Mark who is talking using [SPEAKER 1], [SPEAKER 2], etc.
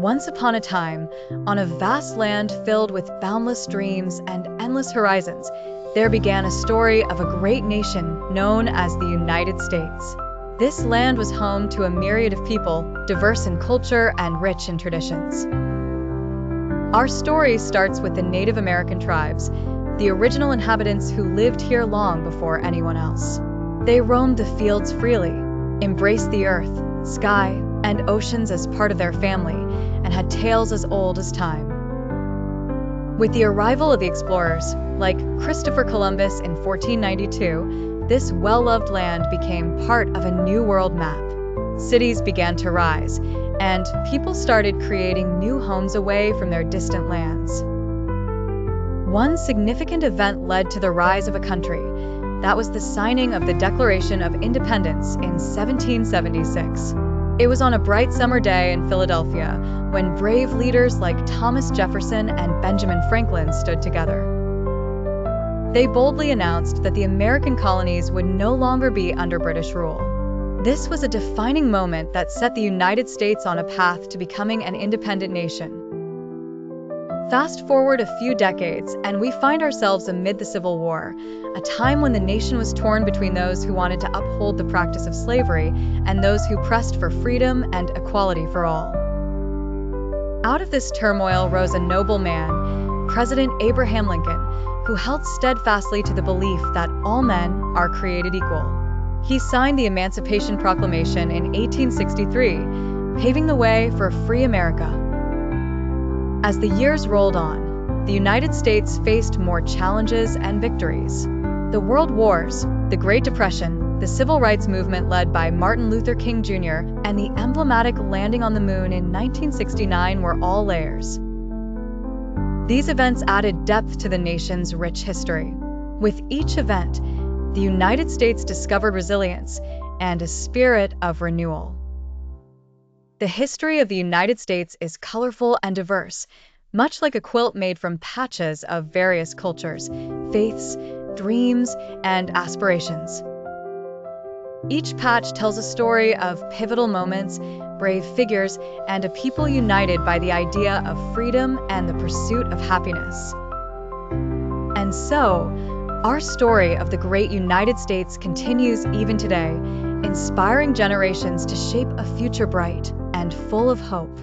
[SPEAKER 1] Once upon a time, on a vast land filled with boundless dreams and endless horizons, there began a story of a great nation known as the United States. This land was home to a myriad of people, diverse in culture and rich in traditions. Our story starts with the Native American tribes, the original inhabitants who lived here long before anyone else. They roamed the fields freely, embraced the earth, sky, and oceans as part of their family, and had tales as old as time. With the arrival of the explorers, like Christopher Columbus in 1492, this well-loved land became part of a new world map. Cities began to rise, and people started creating new homes away from their distant lands. One significant event led to the rise of a country. That was the signing of the Declaration of Independence in 1776. It was on a bright summer day in Philadelphia when brave leaders like Thomas Jefferson and Benjamin Franklin stood together. They boldly announced that the American colonies would no longer be under British rule. This was a defining moment that set the United States on a path to becoming an independent nation. Fast forward a few decades, and we find ourselves amid the Civil War, a time when the nation was torn between those who wanted to uphold the practice of slavery and those who pressed for freedom and equality for all. Out of this turmoil rose a noble man, President Abraham Lincoln, who held steadfastly to the belief that all men are created equal. He signed the Emancipation Proclamation in 1863, paving the way for a free America. As the years rolled on, the United States faced more challenges and victories. The World Wars, the Great Depression, the Civil Rights Movement led by Martin Luther King Jr., and the emblematic landing on the moon in 1969 were all layers. These events added depth to the nation's rich history. With each event, the United States discovered resilience and a spirit of renewal. The history of the United States is colorful and diverse, much like a quilt made from patches of various cultures, faiths, dreams, and aspirations. Each patch tells a story of pivotal moments, brave figures, and a people united by the idea of freedom and the pursuit of happiness. And so, our story of the great United States continues even today, inspiring generations to shape a future bright and full of hope.